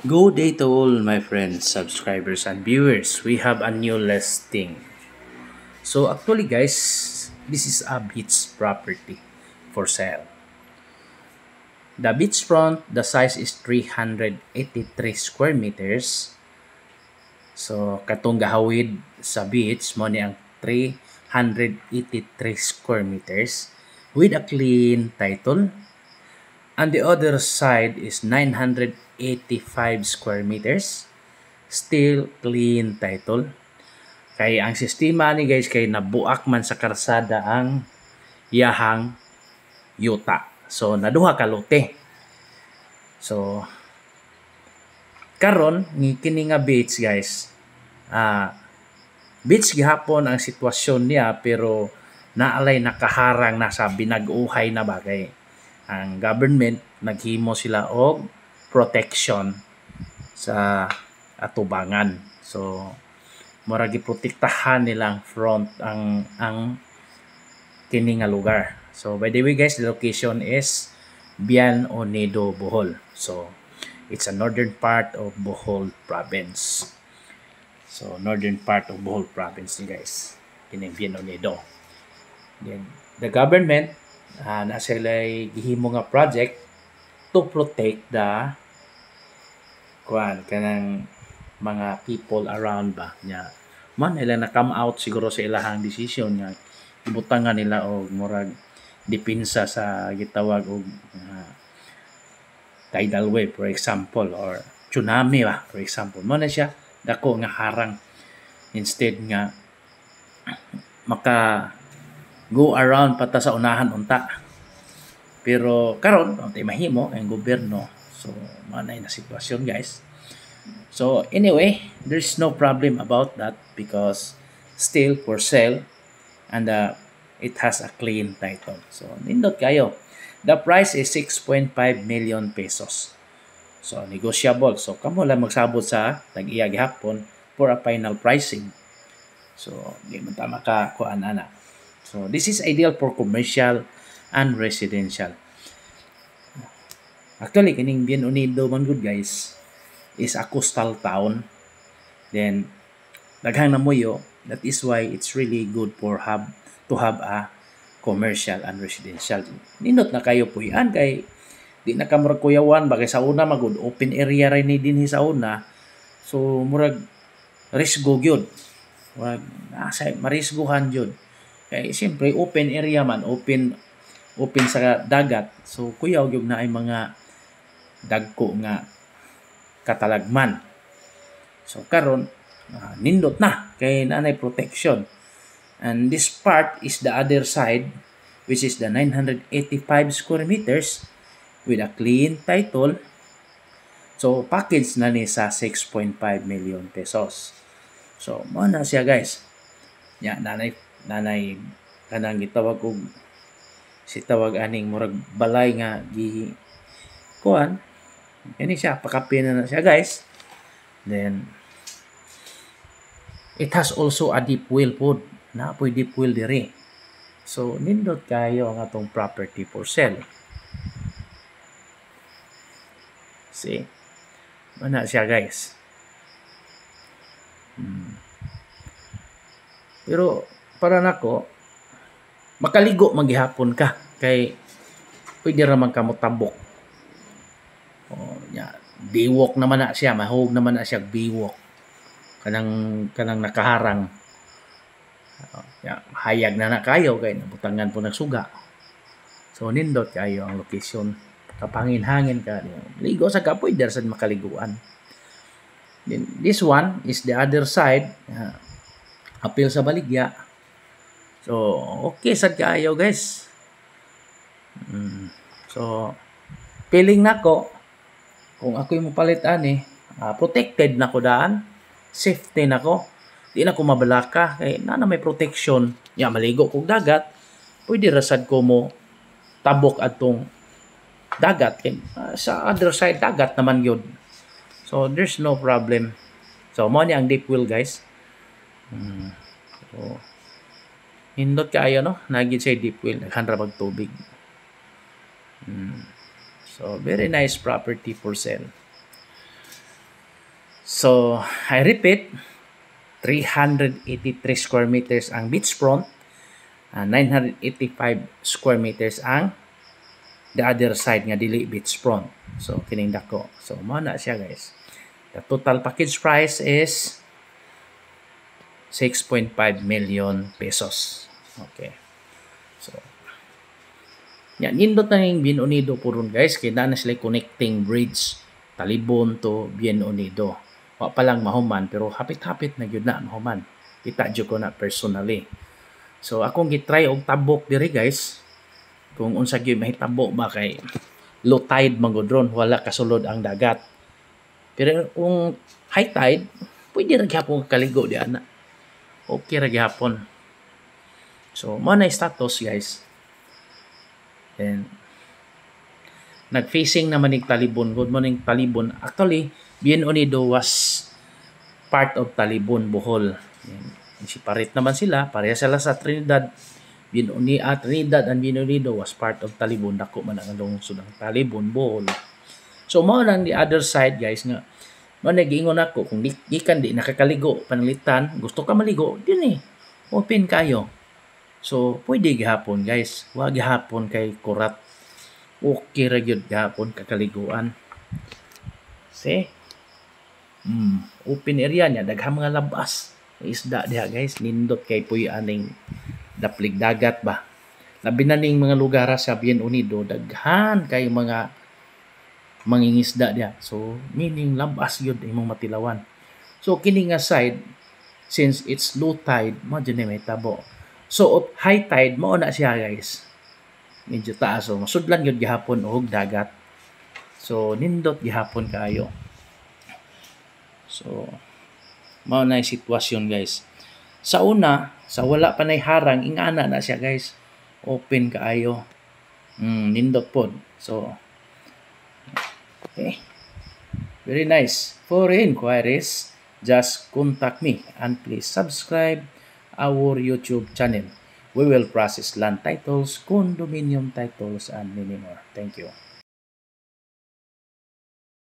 Good day to all my friends, subscribers, and viewers. We have a new listing. So actually guys, this is a beach property for sale. The beachfront, the size is 383 square meters. So katong gahawid sa beach mo ni ang 383 square meters with a clean title. And the other side is 985 square meters. Still clean title. Kay ang sistema ni guys kay nabuak man sa karsada ang yahang yuta. So naduha ka lote. So karon ni kini nga beach guys. Beach gihapon ang sitwasyon niya pero naalay nakaharang na sa binag-uhay na bagay. Ang government naghimo sila og protection sa atubangan. So mura giprotektahan nilang front ang kini nga lugar. So by the way guys, the location is Bian Onedo, Bohol. So it's a northern part of Bohol province. So northern part of Bohol province ni guys. Kini Bian Onedo. Then the government na sila gihimo nga project to protect the kanang mga people around ba nya man ila na come out siguro sa ilahang decision nga ibutangan nila og murag depensa sa gitawag og tidal wave for example or tsunami ba for example mo na siya dako nga harang instead nga maka go around pata sa unahan unta. Pero karon tay mahimo ang gobyerno. So manay na sitwasyon guys. So anyway, there's no problem about that because still for sale and it has a clean title. So nindot kayo. The price is 6.5 million pesos. So negotiable. So kamo lang magsabot sa tag-iya gihapon for a final pricing. So di man ta makakuan ana. So this is ideal for commercial and residential. Actually, kining Bien Unido man good guys is a coastal town. Then daghang namuyo. That is why it's really good to have a commercial and residential. Nindot na kayo puyan kay di na ka murag kuyawan bagay sa una magud open area ray ni dinhi sa una. So murag risgo gyud. Murag asa marisguhan gyud. Kay siyempre open area man, open sa dagat. So kuyaw gyud na ay mga dagko nga katalagman. So karon nindot na kay nanay protection. And this part is the other side which is the 985 square meters with a clean title. So package na ni sa 6.5 million pesos. So mo na siya guys. Ya nanay kanang gitawag og si tawag aning murag balay nga gi kuan kani siya pakapin na siya guys. Then it has also a deep well pod na apoy deep well dire. So nindot kayo ang atong property for sale. See mana siya guys. Pero para nako makaligo maghihapon ka kay pwede ra man ka mo tabok. Biwok naman na siya, mahog naman na siya biwok. Kanang nakaharang. Hayag na kayo kay nabutangan po nagsuga. So nindot kayo ang location. Kapangin-hangin ka. Ligo sa kapoy der sa makaliguan. Then this one is the other side. Apil sa baligya. So, okay sad kaayo guys. So, feeling nako kung ako yung mapalit ani, protected nako daan, safety nako. Di na ko mabalaka kay na may protection. Maligo kog dagat, pwede rasad ko mo tabok atong dagat kay sa other side dagat naman yun. So, there's no problem. So, mo ni ang deep well guys. So, hindot kaayo no, nagid say deep well, naghandra bag tubig. So very nice property for sale. So, I repeat, 383 square meters ang beachfront, 985 square meters ang the other side nga dili beachfront. So, kining dako. So, mao na siya guys. The total package price is 6.5 million pesos. Okay. So, yan, nindot na yung Bien Unido po ron guys. Kaya na sila connecting bridge Talibon to Bien Unido. Wa pa lang mahuman, pero hapit-hapit na yun na mahuman. Kita dyo ko na personally. So, akong gitry og tabok diri guys. Kung unsa gyud mahitabo ba kay low tide magudron, wala kasulod ang dagat. Pero kung high tide, pwede ra gyapon kaligo di ana. Okay ra gyapon. So, mo na status guys. Then nag-facing naman ning Talibon. Good morning Talibon. Actually, Bien Unido was part of Talibon, Bohol. Separate naman sila, pareha sila sa Trinidad. Trinidad and Bien Unido was part of Talibon. Dako man ang lungsod ng Talibon, Bohol. So, mao lang the other side guys nga. Mao nag-iingon ako kung di nakakaligo panalitan, gusto ka maligo, din open kayo. So, pwede gihapon guys. Wa gihapon kay kurat. Okay ra gyud gihapon kakaliguan. See? Open area niya, daghang mga labas. Isda diha guys, nindot kay puy aning daplig dagat ba. Labi na ning mga lugar sa Bien Unido, daghan kay mga mangingisda diha. So, meaning labas yun imong matilawan. So, kini nga side, since it's low tide, mo dyan may tabo. So, high tide, mo na siya guys. Medyo taas. So, masudlan yun gihapon og dagat. So, nindot gihapon kaayo. So, mao na yung sitwasyon guys. Sa una, sa wala pa nay harang, ingana na siya guys. Open kaayo. Nindot pod. So, okay. Very nice. For inquiries, just contact me and please subscribe our YouTube channel. We will process land titles, condominium titles, and many more. Thank you.